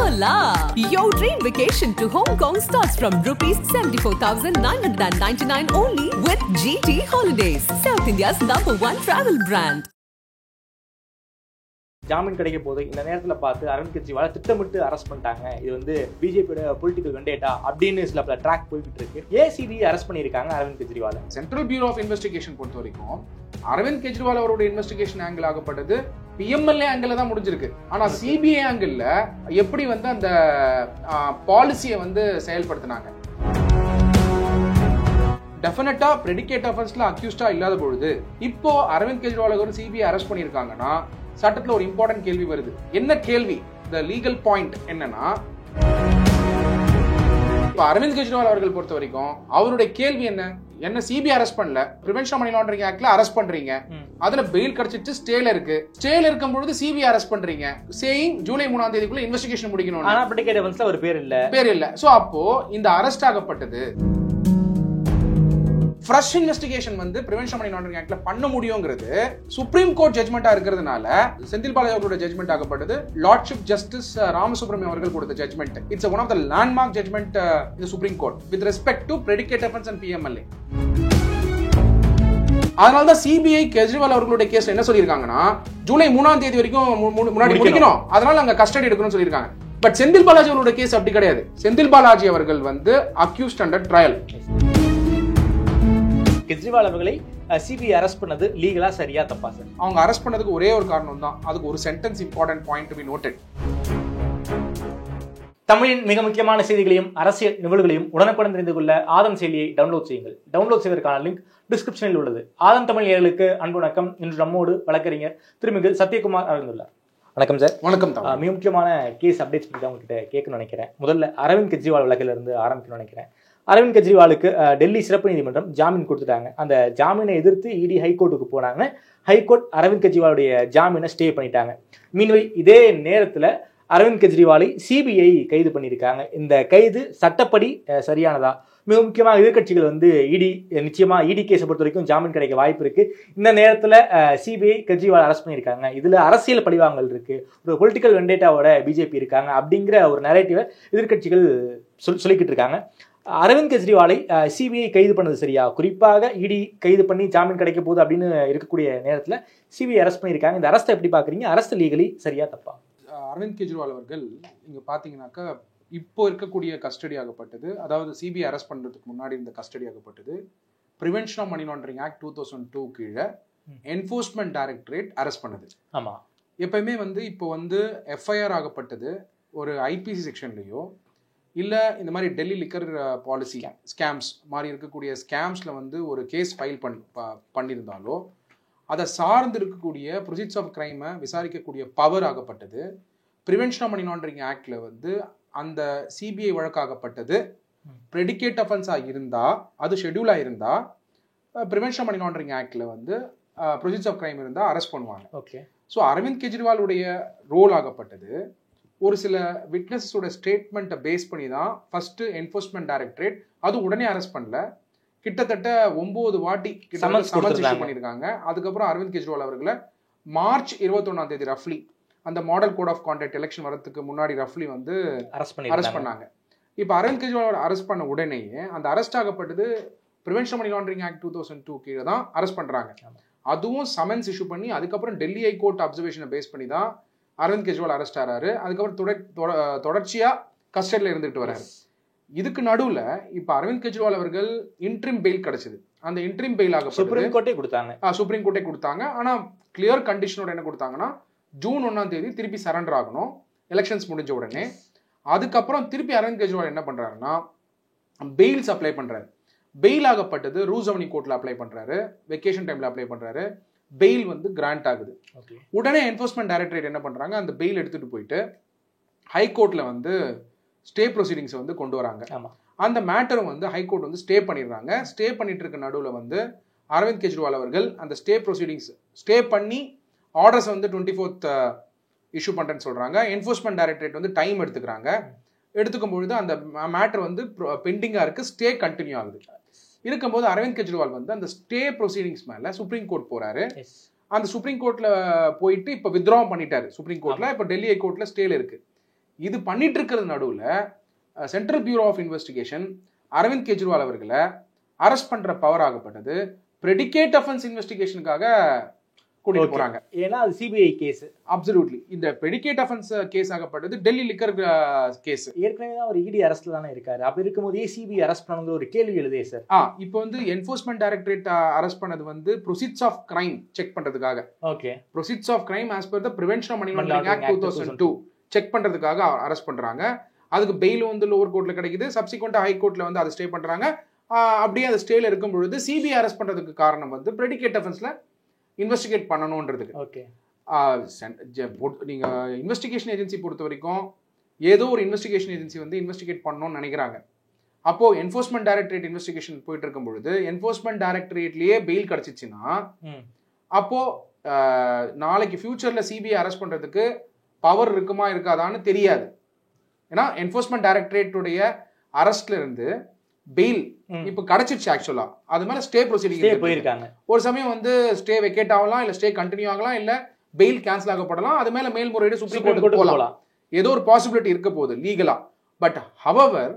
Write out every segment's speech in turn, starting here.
Hola! Your dream vacation to Hong Kong starts from rupees 74,999 only with GT Holidays, South India's #1 travel brand. ஜாமீன் கிடைக்க போது இந்த நேரத்தில் பார்த்து அரவிந்த் கெஜ்ரிவாலை திட்டமிட்டு அரெஸ்ட் பண்ணிட்டாங்க. இது வந்து பிஜேபியோட பொலிட்டிக்கல் வெண்டேட்டா அப்படின்னு சில பல ட்ராக் போய்கிட்டு இருக்கு. ஏசிபி அரெஸ்ட் பண்ணியிருக்காங்க அரவிந்த் கெஜ்ரிவாலை. சென்ட்ரல் பியூரோ ஆஃப் இன்வெஸ்டிகேஷன் பொறுத்த வரைக்கும் அரவிந்த் கெஜ்ரிவால் அவருடைய இன்வெஸ்டிகேஷன் ஆங்கிள் ஆகப்பட்டது பிஎம்எல்ஏ ஆங்கிள் தான் முடிஞ்சிருக்கு. ஆனா சிபிஐ ஆங்கிள் எப்படி வந்து அந்த பாலிசியை வந்து செயல்படுத்தினாங்க, டெஃபினட்டா பிரெடிகேட் அஃபென்ஸ்ல அக்யூஸ்டா இல்லாத பொழுது இப்போ அரவிந்த் கெஜ்ரிவால் அவர் சிபிஐ அரெஸ்ட் பண்ணியிருக்காங்கன்னா சட்டத்துல ஒரு இம்பார்ட்டன்ட் கேள்வி வருது. என்ன கேள்வி? த லீகல் பாயிண்ட் என்னன்னா, இப்ப அரவிந்த் கெஜ்ரிவால் அவர்கள் பொறுத்த வரைக்கும் அவருடைய கேள்வி என்ன சிபிஐ அரெஸ்ட் பண்ணல, பிரிவென்ஷன் ஆஃப் மணி லாண்டரிங் ஆக்ட்ல அரெஸ்ட் பண்றீங்க, அதுல பெயில் கிடைச்சிட்டு ஸ்டேல இருக்கு, ஸ்டேல இருக்கும் பொழுது சிபிஐ அரெஸ்ட் பண்றீங்க, சேயிங் ஜூலை 3ஆம் தேதிக்குள்ள இன்வெஸ்டிகேஷன் முடிக்கணும். ஆனா பிரெடிகேட் அஃபென்ஸ்ல ஒரு பேர் இல்ல. சோ அப்போ இந்த அரெஸ்ட் ஆகப்பட்டது ஃப்ரெஷ் இன்வெஸ்டிகேஷன் வந்து பிரிவென்ஷன் மணி லாண்டரிங் ஆக்ட்ல பண்ண முடியுங்கிறது சுப்ரீம் கோர்ட் ஜட்மெண்டா இருக்கிறதுனால செந்தில் பாலாஜி அவர்களோட ஜட்மெண்ட் ஆகப்பட்டது லார்ட்ஷிப் ஜஸ்டிஸ் ராமசுப்ரமணியம் அவர்கள் கொடுத்த judgement. It's one of the landmark judgment in supreme court with respect to predicate offence and PMLA. அதனாலதான் சிபிஐ கெஜ்ரிவால் அவர்களுடைய கேஸ் என்ன சொல்லியிருக்காங்கன்னா ஜூலை 3ஆம் தேதி வரைக்கும் முன்னாடி முடிக்கணும், அதனால அங்க கஸ்டடி எடுக்கணும்னு சொல்லியிருக்காங்க. பட் செந்தில் பாலாஜி அவர்களுடைய கேஸ் அப்படி கிடையாது. செந்தில் பாலாஜி அவர்கள் வந்து அக்யூஸ்ட் அண்டர் ட்ரையல். கெஜ்ரிவால் அவர்களை சிபிஐ அரெஸ்ட் பண்ணது லீகலா சரியா தப்பா சார்? அவங்க அரெஸ்ட் பண்ணதுக்கு ஒரே ஒரு காரணம் தான், அதுக்கு ஒரு sentence important point to be noted. தமிழின் மிக முக்கியமான செய்திகளையும் அரசியல் நிகழ்வுகளையும் உடனுக்குடன் தெரிந்து கொள்ள ஆதம் செயலியை டவுன்லோட் செய்யுங்கள். டவுன்லோட் செய்வதற்கான லிங்க் டிஸ்கிரிப்ஷனில் உள்ளது. ஆதம் தமிழ் நேயர்களுக்கு அன்பு வணக்கம். இன்று நம்மோடு வழக்கறிஞர் திருமிகு சத்யகுமார் அவர்கள். வணக்கம் சார். வணக்கம். மிக முக்கியமான கேஸ் அப்டேட்ஸ் பற்றி உங்ககிட்ட கேட்கணும்னு நினைக்கிறேன். முதல்ல அரவிந்த் கெஜ்ரிவால் வழக்கில் இருந்து ஆரம்பிக்கணும்னு நினைக்கிறேன். அரவிந்த் கெஜ்ரிவாலுக்கு டெல்லி சிறப்பு நீதிமன்றம் ஜாமீன் கொடுத்துட்டாங்க. அந்த ஜாமீனை எதிர்த்து இடி ஹைகோர்ட்டுக்கு போனாங்க. ஹைகோர்ட் அரவிந்த் கெஜ்ரிவாலுடைய ஜாமீனை ஸ்டே பண்ணிட்டாங்க. மீன்வெளி இதே நேரத்தில் அரவிந்த் கெஜ்ரிவாலை சிபிஐ கைது பண்ணியிருக்காங்க. இந்த கைது சட்டப்படி சரியானதா? மிக முக்கியமாக எதிர்கட்சிகள் வந்து நிச்சயமா இடி கேஸை பொறுத்த வரைக்கும் ஜாமீன் கிடைக்க வாய்ப்பு இருக்கு. இந்த நேரத்தில் சிபிஐ கெஜ்ரிவால் அரெஸ்ட் பண்ணியிருக்காங்க. இதுல அரசியல் பழிவாங்கல் இருக்கு, ஒரு பொலிட்டிக்கல் வெண்டேட்டாவோட பிஜேபி இருக்காங்க அப்படிங்கிற ஒரு நரேட்டிவை எதிர்கட்சிகள் சொல்லிக்கிட்டு இருக்காங்க. அரவிந்த் கெஜ்ரிவாலை சிபிஐ கைது பண்ணது சரியா? குறிப்பாக இடி கைது பண்ணி ஜாமீன் கிடைக்க போகுது அப்படின்னு இருக்கக்கூடிய நேரத்தில் சிபிஐ அரெஸ்ட் பண்ணியிருக்காங்க. இந்த அரெஸ்ட்டை எப்படி பார்க்குறீங்க? அரெஸ்ட் லீகலி சரியா தப்பா? அரவிந்த் கெஜ்ரிவால் அவர்கள் இங்கே பார்த்தீங்கன்னாக்கா இப்போ இருக்கக்கூடிய கஸ்டடி ஆகப்பட்டது, அதாவது சிபிஐ அரெஸ்ட் பண்ணுறதுக்கு முன்னாடி இந்த கஸ்டடி ஆகப்பட்டது prevention of money laundering act 2002 கீழே என்ஃபோர்ஸ்மெண்ட் டைரக்டரேட் அரெஸ்ட் பண்ணுது. ஆமாம். எப்பயுமே வந்து இப்போ வந்து எஃப்ஐஆர் ஆகப்பட்டது ஒரு ஐபிசி செக்ஷன்லையோ இல்லை இந்த மாதிரி டெல்லி லிக்கர் பாலிசி ஸ்கேம்ஸ் மாதிரி இருக்கக்கூடிய ஸ்கேம்ஸில் வந்து ஒரு கேஸ் ஃபைல் பண்ணியிருந்தாலோ அதை சார்ந்து இருக்கக்கூடிய ப்ரொசீஜர்ஸ் ஆஃப் கிரைமை விசாரிக்கக்கூடிய பவர் ஆகப்பட்டது பிரிவென்ஷன் ஆஃப் மணி லாண்டரிங் ஆக்டில் வந்து அந்த சிபிஐ வழக்காகப்பட்டது ப்ரெடிகேட் அஃபென்ஸாக இருந்தால், அது ஷெட்யூலாக இருந்தால் பிரிவென்ஷன் ஆஃப் மணி லாண்டரிங் ஆக்டில் வந்து ப்ரொசீஜர்ஸ் ஆஃப் கிரைம் இருந்தால் அரெஸ்ட் பண்ணுவாங்க. ஓகே. ஸோ அரவிந்த் கெஜ்ரிவாலுடைய ரோல் ஆகப்பட்டது ஒரு சில விட்னஸஸோட ஸ்டேட்மெண்ட்டை பேஸ் பண்ணி தான் ஃபர்ஸ்ட் என்ஃபோர்ஸ்மெண்ட் டைரக்டரேட் அது உடனே அரெஸ்ட் பண்ணல, கிட்டத்தட்ட 9 வாட்டி சமன்ஸ் இஷ்யூ பண்ணியிருக்காங்க. அதுக்கப்புறம் அரவிந்த் கெஜ்ரிவால் அவர்களை மார்ச் 21ஆம் தேதி ரஃப்லி அந்த model code of conduct election வரதுக்கு முன்னாடி ரஃப்லி வந்து அரெஸ்ட் பண்ணாங்க. இப்போ அரவிந்த் கெஜ்ரிவால் அரெஸ்ட் பண்ண உடனேயே அந்த அரெஸ்ட் ஆகப்பட்டது பிரிவென்ஷன் மணி லாண்டரிங் ஆக்ட் 2002 கீழே தான் அரெஸ்ட் பண்ணுறாங்க. அதுவும் சமன்ஸ் இஷ்யூ பண்ணி அதுக்கப்புறம் டெல்லி ஹைகோர்ட் அப்சர்வேஷனை பேஸ் பண்ணி தான் அரவிந்த் கெஜ்ரிவால் அரெஸ்ட் ஆறாரு. அதுக்கப்புறம் தொடர்ச்சியா கஸ்டடியில் இருந்துட்டு வர்றாரு. இதுக்கு நடுவில் இப்போ அரவிந்த் கெஜ்ரிவால் அவர்கள் இன்ட்ரிம் பெயில் கிடைச்சது. அந்த இன்ட்ரிம் பெயில் ஆக சுப்ரீம் கோர்ட்டே கொடுத்தாங்க. ஆனால் கிளியர் கண்டிஷனோட என்ன கொடுத்தாங்கன்னா ஜூன் 1ஆம் தேதி திருப்பி சரண்டர் ஆகணும் எலெக்ஷன்ஸ் முடிஞ்ச உடனே. அதுக்கப்புறம் திருப்பி அரவிந்த் கெஜ்ரிவால் என்ன பண்றாருன்னா பெயில்ஸ் அப்ளை பண்றாரு. பெயில் ஆகப்பட்டது ரூசவனி கோர்ட்ல அப்ளை பண்றாரு, வெக்கேஷன் டைம்ல அப்ளை பண்றாரு. பெயில் வந்து கிராண்ட் ஆகுது. உடனே என்ஃபோர்ஸ்மெண்ட் டைரக்டரேட் என்ன பண்றாங்க, அந்த பெயில் எடுத்துட்டு போயிட்டு ஹைகோர்ட்ல வந்து ஸ்டே ப்ரொசீடிங்ஸ் வந்து கொண்டு வராங்க. அந்த மேட்டரும் வந்து ஹைகோர்ட் வந்து ஸ்டே பண்ணிடுறாங்க. ஸ்டே பண்ணிட்டு இருக்க நடுவில் வந்து அரவிந்த் கெஜ்ரிவால் அவர்கள் அந்த ஸ்டே ப்ரொசீடிங்ஸ் ஸ்டே பண்ணி ஆர்டர்ஸ் வந்து 24th இஷ்யூ பண்ணுறேன்னு சொல்கிறாங்க. என்ஃபோர்ஸ்மெண்ட் டைரக்டரேட் வந்து டைம் எடுத்துக்கிறாங்க. எடுத்துக்கும் பொழுது அந்த மேட்டர் வந்து பெண்டிங்காக இருக்குது, ஸ்டே கண்டினியூ ஆகுது. இருக்கும்போது அரவிந்த் கெஜ்ரிவால் வந்து அந்த ஸ்டே ப்ரொசீடிங்ஸ் மேலே சுப்ரீம் கோர்ட் போகிறாரு. அந்த சுப்ரீம் கோர்ட்டில் போயிட்டு இப்போ வித்ட்ரா பண்ணிட்டாரு சுப்ரீம் கோர்ட்டில். இப்போ டெல்லி ஹைகோர்ட்டில் ஸ்டேல இருக்குது. இது பண்ணிட்டு இருக்கிறது நடுவில் central bureau of investigation Arvind Kejriwal அவர்களை அரெஸ்ட் பண்ற பவர் ஆகப்பட்டது பிரெடிகேட் அஃபென்ஸ் இன்வெஸ்டிகேஷனுக்காக கூட்டிட்டு போறாங்க. ஏன்னா அது சிபிஐ கேஸ். அப்சல்யூட்லி. இந்த பிரெடிகேட் அஃபென்ஸ் கேஸ் ஆகப்பட்டது டெல்லி லிக்கர் கேஸ். ஏற்கனவே தான் அவர் இடி அரஸ்ட்ல தானே இருக்காரு. அப்ப இருக்கும்போது சிபிஐ அரெஸ்ட் பண்ணுங்கிற ஒரு கேள்வி எழுதே சார். இப்போ வந்து என்ஃபோர்ஸ்மெண்ட் டைரக்டரேட் அரெஸ்ட் பண்ணது வந்து ப்ரொசீட்ஸ் ஆஃப் கிரைம் செக் பண்றதுக்காக. Okay. Proceeds of crime as per the prevention of money laundering act 2002 check பண்றதுக்காக அரெஸ்ட் பண்றாங்க. அதுக்கு பெயில் வந்து லோவர் கோர்ட்ல கிடைக்குது. சப்சிக்வெண்டா ஹை கோர்ட்ல வந்து அதை ஸ்டே பண்றாங்க. அப்படியே அந்த ஸ்டேல இருக்கும் பொழுது சிபிஐ அரெஸ்ட் பண்றதுக்கு காரணம் வந்து பிரெடிகேட் அஃபென்ஸ்ல இன்வெஸ்டிகேட் பண்ணணும்ன்றதுக்கு. ஓகே. நீங்க இன்வெஸ்டிகேஷன் ஏஜென்சி பொறுத்த வரைக்கும் ஏதோ ஒரு இன்வெஸ்டிகேஷன் ஏஜென்சி வந்து இன்வெஸ்டிகேட் பண்ணணும்னு நினைக்கிறாங்க. அப்போ என்ஃபோர்ஸ்மெண்ட் டைரக்டரேட் இன்வெஸ்டிகேஷன் போயிட்டு இருக்கும் பொழுது என்ஃபோர்ஸ்மெண்ட் டைரக்டரேட்லயே பெயில் கிடைச்சிச்சுன்னா அப்போ நாளைக்கு ஃபியூச்சர்ல சிபிஐ அரெஸ்ட் பண்றதுக்கு பவர் இருக்குமா இருக்காதான்னு தெரியாது. ஏன்னா என்ஃபோர்ஸ்மெண்ட் டைரக்டரேட்டுடைய அரெஸ்ட்ல இருந்து பெயில் இப்ப கிடைச்சிருச்சு. ஆக்சுவலா அது மேல ஸ்டே ப்ரொசீடிங் போயிருக்காங்க. ஒரு சமயம் வந்து ஸ்டே வெக்கேட் ஆகலாம், இல்ல ஸ்டே கண்டினியூ ஆகலாம், இல்ல பெயில் கேன்சல் ஆகப்படலாம். அது மேல மேல்முறையீடு சுப்ரீம் கோர்ட்டுக்கு போகலாம். ஏதோ ஒரு பாசிபிலிட்டி இருக்க போகுது லீகலா. But however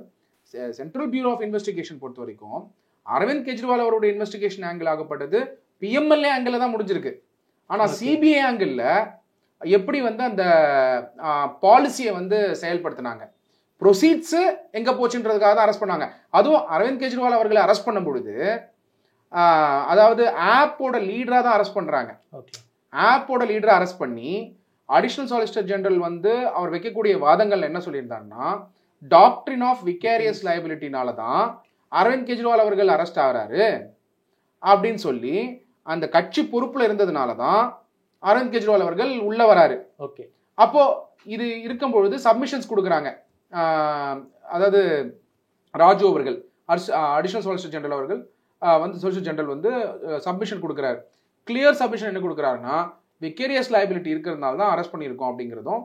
central bureau of investigation பொறுத்த வரைக்கும் அரவிந்த் கெஜ்ரிவால் அவருடைய இன்வெஸ்டிகேஷன் ஆங்கிள் ஆகப்பட்டது பிஎம்எல்ஏ ஆங்கிள் தான் முடிஞ்சிருக்கு. ஆனா சிபிஐ ஆங்கிள் எப்படி வந்து அந்த பாலிசியை வந்து செயல்படுத்தினாங்க, ப்ரொசீட்ஸ் எங்க போச்சுன்றதுக்காக தான் அரெஸ்ட் பண்ணாங்க. அதுவும் அரவிந்த் கெஜ்ரிவால் அவர்களை அரெஸ்ட் பண்ணும் பொழுது அதாவது ஆப்போட லீடரா தான் அரெஸ்ட் பண்றாங்க. ஆப்போட லீடரா அரெஸ்ட் பண்ணி அடிஷனல் சாலிசிட்டர் ஜெனரல் வந்து அவர் வைக்கக்கூடிய வாதங்கள் என்ன சொல்லியிருந்தாருன்னா, டாக்ட்ரின் ஆஃப் விகேரியஸ் லைபிலிட்டினால தான் அரவிந்த் கெஜ்ரிவால் அவர்கள் அரெஸ்ட் ஆகிறாரு அப்படின்னு சொல்லி அந்த கட்சி பொறுப்புல இருந்ததுனால தான் அரவிந்த் கெஜ்ரிவால் அவர்கள் உள்ள வராரு. ஓகே. அப்போ இது இருக்கும் பொழுது சப்மிஷன்ஸ் கொடுக்குறாங்க. அதாவது ராஜு அவர்கள் அடிஷனல் சொலிசிட்டர் ஜெனரல் அவர்கள் வந்து சொலிசிட்டர் ஜெனரல் வந்து சப்மிஷன் கொடுக்குறாரு. கிளியர் சப்மிஷன் என்ன கொடுக்குறாருன்னா, விகேரியஸ் லைபிலிட்டி இருக்கிறதுனால தான் அரெஸ்ட் பண்ணியிருக்கோம் அப்படிங்கிறதும்,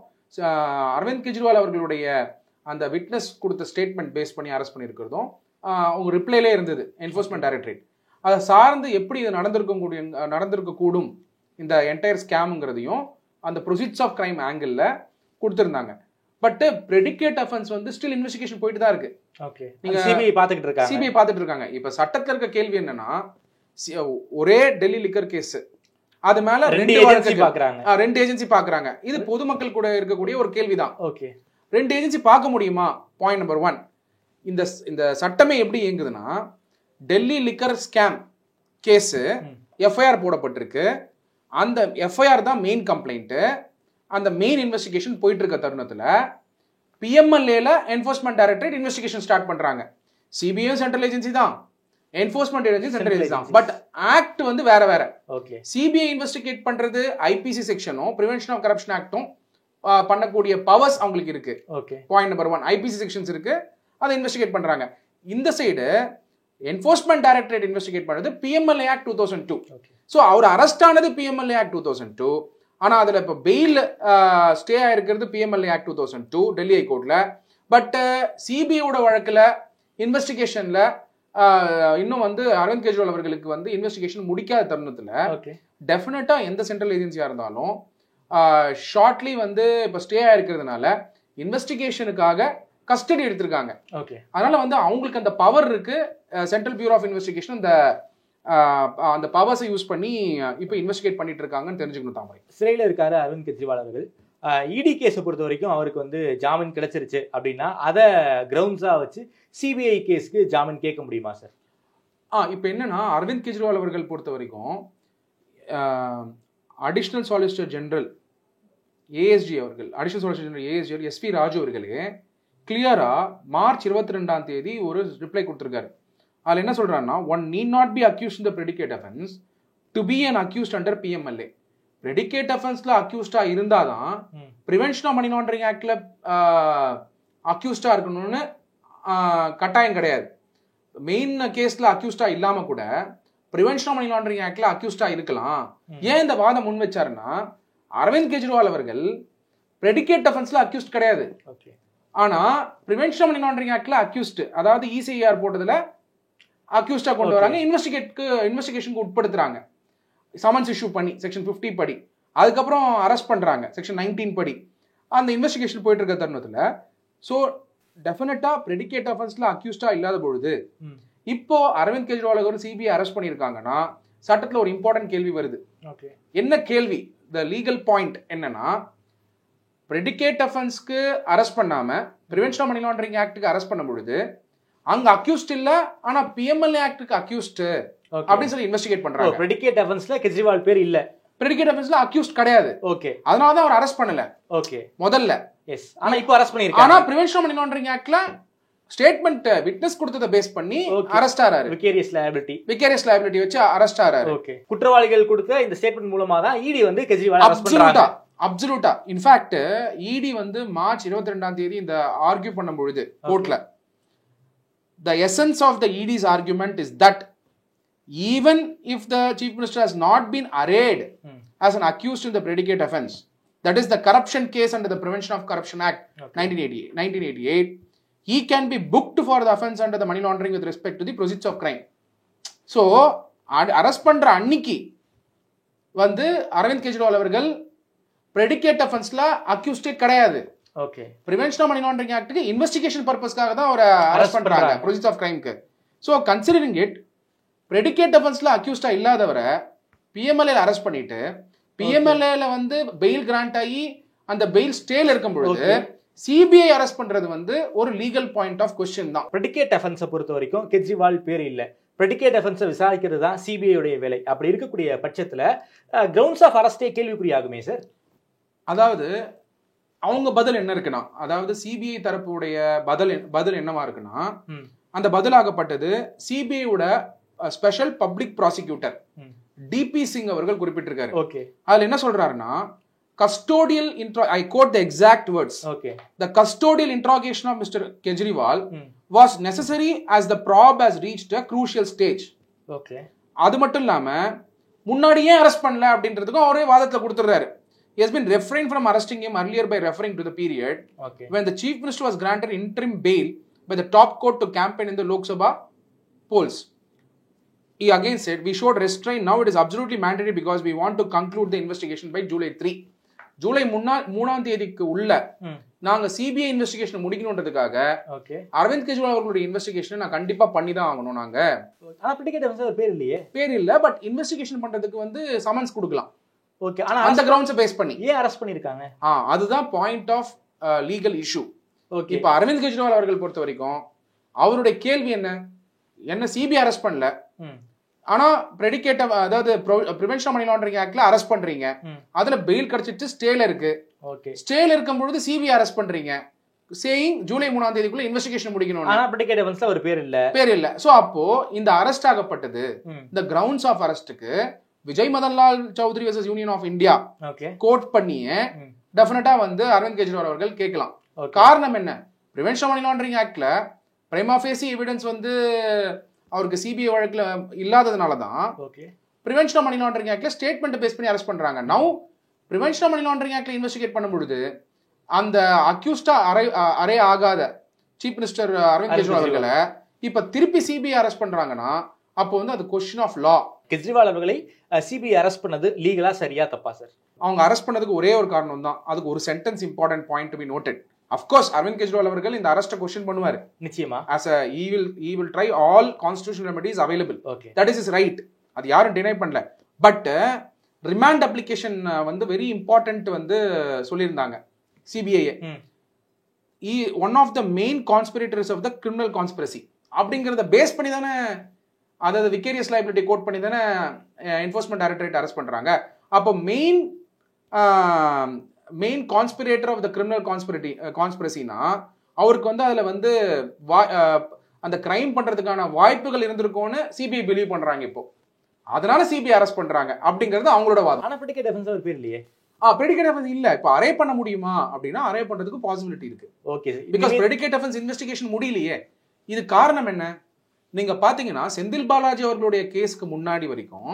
அரவிந்த் கெஜ்ரிவால் அவர்களுடைய அந்த விட்னஸ் கொடுத்த ஸ்டேட்மெண்ட் பேஸ் பண்ணி அரெஸ்ட் பண்ணியிருக்கிறதும் அவங்க ரிப்ளைலே இருந்தது என்ஃபோர்ஸ்மெண்ட் டைரக்டரேட். அதை சார்ந்து எப்படி இது நடந்திருக்கக்கூடும் இந்த என்டையர் ஸ்கேமுங்கிறதையும் அந்த ப்ரொசீட்ஸ் ஆஃப் கிரைம் ஆங்கிள் கொடுத்துருந்தாங்க. பட் பிரெடிகேட் அஃபென்ஸ் வந்து ஸ்டில் இன்வெஸ்டிகேஷன் போயிட்டு தான் இருக்கு. ஓகே. நீங்க சிபிஐ பார்த்துட்டு இருக்காங்க. இப்ப சட்டத்துல இருக்க கேள்வி என்னன்னா, ஒரே டெல்லி லிக்கர் கேஸ் அது மேல ரெண்டு ஏஜென்சி பாக்குறாங்க. இது பொதுமக்கள் கூட இருக்கக்கூடிய ஒரு கேள்விதான். ஓகே. ரெண்டு ஏஜென்சி பார்க்க முடியுமா? Point number 1. இந்த சட்டமே எப்படி இயங்குதுன்னா, Delhi liquor scam case FIR போடப்பட்டிருக்கு. அந்த எஃப்ஐஆர் தான் மெயின் கம்ப்ளைண்ட். அந்த மெயின் இன்வெஸ்டிகேஷன் போயிட்டு இருக்க தருணத்துல பிஎம்எல்ஏல என்ஃபோர்ஸ்மெண்ட் டைரக்டரேட் இன்வெஸ்டிகேஷன் ஸ்டார்ட் பண்றாங்க. சிபிஐ சென்ட்ரல் ஏஜென்சி தான், என்ஃபோர்ஸ்மெண்ட் ஏஜென்சி சென்ட்ரல் ஏஜென்சி தான். பட் ஆக்ட் வந்து வேற வேற. ஓகே. சிபிஐ இன்வெஸ்டிகேட் பண்றது ஐபிசி செக்ஷனும் பிரிவென்ஷன் ஆஃப் கரப்ஷன் ஆக்டும் பண்ணக்கூடிய பவர்ஸ் அவங்களுக்கு இருக்கு. Okay. Point number 1, IPC sections இருக்கு, அதை இன்வெஸ்டிகேட் பண்றாங்க. இந்த சைடு என்ஃபோர்ஸ்மெண்ட் டைரக்டரேட் இன்வெஸ்டிகேட் பண்ணது பிஎம்எல்ஏ ஆக்ட் 2002. ஸோ அவர் அரெஸ்ட் ஆனது பிஎம்எல்ஏ ஆக்ட் 2002. ஆனா அதுல இப்ப பெயில் ஸ்டே ஆயிருக்கிறது பிஎம்எல்ஏ ஆக்ட் 2002 டெல்லி ஹைகோர்ட்ல. பட் சிபிஐயோட வழக்குல இன்வெஸ்டிகேஷன்ல இன்னும் வந்து அரவிந்த் கெஜ்ரிவால் அவர்களுக்கு வந்து இன்வெஸ்டிகேஷன் முடிக்காத தருணத்துல டெஃபினட்டா எந்த சென்ட்ரல் ஏஜென்சியா இருந்தாலும் ஷார்ட்லி வந்து இப்ப ஸ்டே ஆயிருக்கிறதுனால இன்வெஸ்டிகேஷனுக்காக கஸ்டடி எடுத்திருக்காங்க. ஓகே. அதனால வந்து அவங்களுக்கு அந்த பவர் இருக்கு. சென்ட்ரல் பியூரோ ஆஃப் இன்வெஸ்டிகேஷன் அந்த பவர்ஸை யூஸ் பண்ணி இப்போ இன்வெஸ்டிகேட் பண்ணிட்டு இருக்காங்கன்னு தெரிஞ்சுக்கணும். தாமரை சிறையில் இருக்காரு அரவிந்த் கெஜ்ரிவால் அவர்கள். இடி கேஸை பொறுத்த வரைக்கும் அவருக்கு வந்து ஜாமீன் கிடைச்சிருச்சு அப்படின்னா அதை கிரவுண்ட்ஸா வச்சு சிபிஐ கேஸ்க்கு ஜாமீன் கேட்க முடியுமா சார்? இப்போ என்னன்னா, அரவிந்த் கெஜ்ரிவால் அவர்கள் பொறுத்த வரைக்கும் அடிஷனல் சாலிசிட்டர் ஜெனரல் ஏஎஸ்ஜி அவர்கள், additional solicitor general ASG SP Raju அவர்களே கிளியரா மார்ச் 22ஆம் தேதி ஒரு ரிப்ளை கொடுத்திருக்காரு. அதில் என்ன சொல்றாருன்னா, one need not be accused in the predicate offence to be an accused under PMLA. Predicate அஃபென்ஸ்ல அக்யூஸ்டா இருந்தாதான் பிரிவென்ஷன் ஆஃப் மணி லாண்டரிங் ஆக்ட்ல அக்யூஸ்டா இருக்கணும்னு கட்டாயம் கிடையாது. மெயின் கேஸ்ல அக்யூஸ்டா இல்லாம கூட பிரிவென்ஷன் ஆஃப் மணி லாண்டரிங் ஆக்ட்ல அக்யூஸ்டா இருக்கலாம். ஏன் இந்த வாதம் முன் வச்சாருன்னா, அரவிந்த் கெஜ்ரிவால் அவர்கள் பிரெடிகேட் அஃபென்ஸ்ல அக்யூஸ்ட் கிடையாது. ஆனா பிரிவென்ஷன் ஆஃப் மணி லாண்டரிங் ஆக்ட்ல அக்யூஸ்ட், அதாவது இசிஐஆர் போட்டதுல அக்யூஸ்டா கொண்டு வராங்க, இன்வெஸ்டிகேஷனுக்கு உட்படுத்துறாங்க, சமன்ஸ் இஷ்யூ பண்ணி செக்ஷன் 50 படி. அதுக்கப்புறம் அரெஸ்ட் பண்றாங்க செக்ஷன் 19 படி. அந்த இன்வெஸ்டிகேஷன் போயிட்டு இருக்க தருணத்துல ஸோ டெஃபினட்டா ப்ரெடிகேட் அஃபென்ஸ்ல அக்யூஸ்டா இல்லாத பொழுது இப்போ அரவிந்த் கெஜ்ரிவால் அவர் சிபிஐ அரெஸ்ட் பண்ணியிருக்காங்கன்னா சட்டத்துல ஒரு இம்பார்ட்டன்ட் கேள்வி வருது. என்ன கேள்வி? த லீகல் பாயிண்ட் என்னன்னா, ப்ரெடிகேட் அஃபென்ஸ்க்கு அரெஸ்ட் பண்ணாம பிரிவென்ஷன் ஆஃப் மணி லாண்டரிங் ஆக்டுக்கு அரெஸ்ட் பண்ணும் பொழுது அங்க அக்யூஸ்ட் இல்ல, ஆனா பிஎம்எல்ஏ ஆக்டுக்கு அக்யூஸ்ட் அப்படின்னு சொல்லி இன்வெஸ்டிகேட் பண்றாங்க. ப்ரெடிகேட் அஃபென்ஸ்ல கெஜ்ரிவால் பேர் இல்ல, ப்ரெடிகேட் அஃபென்ஸ்ல அக்யூஸ்ட் கிடையாது. ஓகே, அதனால தான் அவர் அரெஸ்ட் பண்ணல. ஓகே, முதல்ல. எஸ், ஆனா இப்போ அரெஸ்ட் பண்ணிருக்காங்க. ஆனா பிரிவென்ஷன் ஆஃப் மணி லாண்டரிங் ஆக்ட்ல ஸ்டேட்மென்ட் விட்னஸ் கொடுத்தத பேஸ் பண்ணி அரெஸ்ட் ஆறாரு. விகேரியஸ் லைபிலிட்டி வச்சு அரெஸ்ட் ஆறாரு. ஓகே, குற்றவாளிகள் கொடுத்த இந்த ஸ்டேட்மென்ட் மூலமா தான் ஈடி வந்து கெஜ்ரிவால் அரெஸ்ட் பண்றாங்க. அப்சல்யூட்டா. இன்ஃபேக்ட் ஈடி வந்து மார்ச் 22ஆம் தேதி இந்த ஆர்கியூ பண்ணும் பொழுது கோர்ட்ல the essence of the ED's argument is that even if the chief minister has not been arraigned as an accused in the predicate offence, that is the corruption case under the Prevention of Corruption Act 1988, he can be booked for the offence under the money laundering with respect to the proceeds of crime. So arrest பண்ற அன்னைக்கு வந்து அரவிந்த் கெஜ்ரிவால் அவர்கள் predicate offenceல அக்யூஸ்டே கிடையாது. Okay, prevention of money laundering ஆக்டுக்கு investigation பர்பஸ்க்காக தான் அவரை அரெஸ்ட் பண்றாங்க, ப்ரொசீஜர் ஆஃப் கிரைம்க்கு. ஸோ கன்சிடரிங் இட், பிரெடிகேட் அஃபென்ஸ்ல அக்யூஸ்டா இல்லாதவரை பிஎம்எல்ஏ அரெஸ்ட் பண்ணிட்டு பிஎம்எல்ஏல வந்து பெயில் கிராண்ட் ஆகி அந்த பெயில் ஸ்டேல இருக்கும் பொழுது சிபிஐ அரெஸ்ட் பண்றது வந்து ஒரு லீகல் பாயிண்ட் ஆஃப் கொஸ்டின் தான். பிரெடிகேட் அஃபென்ஸை பொறுத்த வரைக்கும் கெஜ்ரிவால் பேர் இல்ல, பிரெடிகேட் அஃபென்ஸை விசாரிக்கிறது தான் சிபிஐ உடைய வேலை. அப்படி இருக்கக்கூடிய பட்சத்துல கிரவுண்ட்ஸ் ஆஃப் அரெஸ்டே கேள்விக்குறியாகுமே சார். அதாவது அவங்க பதில் என்ன இருக்குன்னா, அதாவது சிபிஐ தரப்புடைய பதில் என்னவா இருக்குன்னா, அந்த பதிலாகப்பட்டது சிபிஐயோட special public prosecutor DP Singh அவர்கள் குறிப்பிட்டிருக்காரு. ஓகே, அதுல என்ன சொல்றாருன்னா, custodial I quote the exact words. Okay, the custodial interrogation of Mr. Kejriwal was necessary as the probe has reached a crucial stage. Okay, அது மட்டும் இல்லாம முன்னாடியே அரெஸ்ட் பண்ணல அப்படின்றதுக்கும் அவரே வாதத்துல கொடுத்துறாரு. He has been refrained from arresting him earlier by referring to the period when the chief minister was granted interim bail by the top court to campaign in the Lok Sabha polls. He again said, we showed restraint. Now it is absolutely mandatory because we want to conclude the investigation by July 3. July 3ஆம் தேதிக்கு உள்ள நாங்க CBI investigation முடிக்கணும்ன்றதுக்காக Aravind Kejriwal அவர்களுடைய investigation நான் கண்டிப்பா பண்ணி தான் ஆகணும். நாங்க பேர் இல்ல, பட் இன்வெஸ்டிகேஷன் பண்றதுக்கு வந்து சமன்ஸ் கொடுக்கலாம். ஓகே, ஆனா அந்த கிரவுண்ட்ஸ் பேஸ் பண்ணி ஏன் அரெஸ்ட் பண்ணிருக்காங்க? அதுதான் point of legal issue. Okay, இப்போ அரவிந்த் கெஜ்ரிவால் அவர்கள் பொறுத்த வரைக்கும் அவருடைய கேள்வி என்ன சிபிஐ அரெஸ்ட் பண்ணல, ஆனா பிரெடிகேட் அதாவது பிரிவென்ஷன் ஆஃப் மணி லாண்டரிங் ஆக்ட்ல அரெஸ்ட் பண்றீங்க, அதுல பெயில் கிடைச்சிட்டு ஸ்டேல இருக்கு. ஓகே, ஸ்டேல இருக்கும் பொழுது சிபிஐ அரெஸ்ட் பண்றீங்க, சேயிங் ஜூலை 3ஆம் தேதிக்குள்ள இன்வெஸ்டிகேஷன் முடிக்கணும். ஆனா பிரெடிகேட் அஃபென்ஸ்ல ஒரு பேர் இல்ல. சோ அப்போ இந்த அரெஸ்ட் ஆகப்பட்டது, இந்த கிரவுண்ட்ஸ் ஆஃப் அரெஸ்ட்க்கு Vijay Madanlal Choudhary versus union of India quote பண்ணியே டெஃபினட்டா வந்து அரவிந்த் கெஜ்ரிவால் அவர்கள் கேட்கலாம். காரணம் என்ன? பிரிவென்ஷன் மணி லாண்டரிங் ஆக்ட்ல பிரைமா ஃபேசி எவிடன்ஸ் வந்து அவருக்கு சிபிஐ வழக்குல இல்லாததுனால தான் பிரிவென்ஷன் மணி லாண்டரிங் ஆக்ட்ல ஸ்டேட்மெண்ட் பேஸ் பண்ணி அரெஸ்ட் பண்றாங்க. நவ் பிரிவென்ஷன் மணி லாண்டரிங் ஆக்ட்ல இன்வெஸ்டிகேட் பண்ணும் பொழுது அந்த அக்யூஸ்டா அரே ஆகாத சீஃப் மினிஸ்டர் அரவிந்த் கெஜ்ரிவால் அவர்களை இப்ப திருப்பி சிபிஐ அரெஸ்ட் பண்றாங்கன்னா அப்போ வந்து அது கொஸ்டின் ஆஃப் லா. கெஜ்ரிவால் அவர்களை சிபிஐ அரெஸ்ட் பண்ணது லீகலா சரியா தப்பா சார்? அவங்க அரெஸ்ட் பண்ணதுக்கு ஒரே ஒரு காரணம் தான், அதுக்கு ஒரு sentence important point to be noted. Of course, Arvind Kejriwal அவர்கள் இந்த அரெஸ்ட் கொஸ்டின் பண்ணுவாரு நிச்சயமா. as a he will try all constitutional remedies available. Okay, that is his right. அது யாரும் டினை பண்ணல. பட் ரிமாண்ட் அப்ளிகேஷன் வந்து வெரி இம்பார்ட்டன்ட் வந்து சொல்லியிருந்தாங்க CBI. One of the main conspirators of the criminal conspiracy அப்படிங்கறத base பண்ணி தானே, அதாவது விகேரியஸ் லைபிலிட்டி கோட் பண்ணி தானே என்ஃபோர்ஸ்மெண்ட் டைரக்டரேட் அரெஸ்ட் பண்றாங்க. அப்போ main conspirator of the criminal கான்ஸ்பிரசினா அவருக்கு வந்து அதுல வந்து அந்த கிரைம் பண்றதுக்கான வாய்ப்புகள் இருந்திருக்கும்னு சிபிஐ பிலீவ் பண்றாங்க. இப்போ அதனால சிபிஐ அரெஸ்ட் பண்றாங்க அப்படிங்கிறது அவங்களோட வாதம். ஆனா பிரெடிகேட் அஃபென்ஸ் ஒரு பேர் இல்லையே. பிரெடிகேட் அஃபென்ஸ் இல்ல. இப்போ அரே பண்ண முடியுமா அப்படின்னா அரே பண்றதுக்கு பாசிபிலிட்டி இருக்கு. Okay, because predicate offence investigation முடியலையே. இது காரணம் என்ன? நீங்க பாத்தீங்கன்னா செந்தில் பாலாஜி அவர்களுடைய கேஸ்க்கு முன்னாடி வரைக்கும்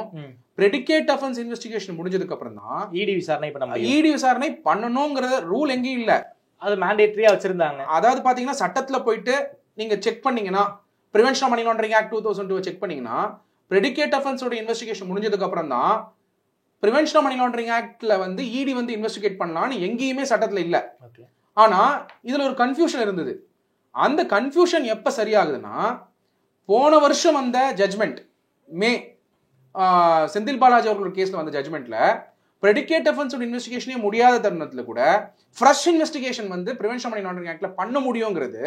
பிரெடிகேட் அஃபென்ஸ் இன்வெஸ்டிகேஷன் முடிஞ்சதுக்கு அப்புறம் தான் இடி விசாரணை பண்ண முடியும். இடி விசாரணை பண்ணணும்ங்கற ரூல் எங்கேயும் இல்ல. அது மேண்டேட்டரியா வச்சிருந்தாங்க. அதாவது பாத்தீங்கன்னா சட்டத்துல போயிட்டு நீங்க செக் பண்ணீங்கன்னா prevention of money laundering act 2002 check பண்ணீங்கன்னா பிரெடிகேட் அஃபென்ஸோட இன்வெஸ்டிகேஷன் முடிஞ்சதுக்கு அப்புறம் தான் பிரிவென்ஷன் ஆஃப் மணி லாண்டரிங் ஆக்ட்ல வந்து இடி வந்து இன்வெஸ்டிகேட் பண்ணலாம்னு எங்கேயுமே சட்டத்துல இல்ல. ஓகே. ஆனா இதுல ஒரு கன்ஃபியூஷன் இருந்தது. அந்த கன்ஃபியூஷன் எப்ப சரியாகுதுன்னா, போன வருஷம் வந்த ஜட்மெண்ட் மே செந்தில் பாலாஜி அவர்களோட கேஸ்ல வந்த ஜட்மெண்ட்ல predicate offense இன்வெஸ்டிகேஷனே முடியாத தருணத்துல கூட ஃப்ரெஷ் இன்வெஸ்டிகேஷன் வந்து பிரிவென்ஷன் மணி லாண்டரிங் ஆக்ட்ல பண்ண முடியுங்கிறது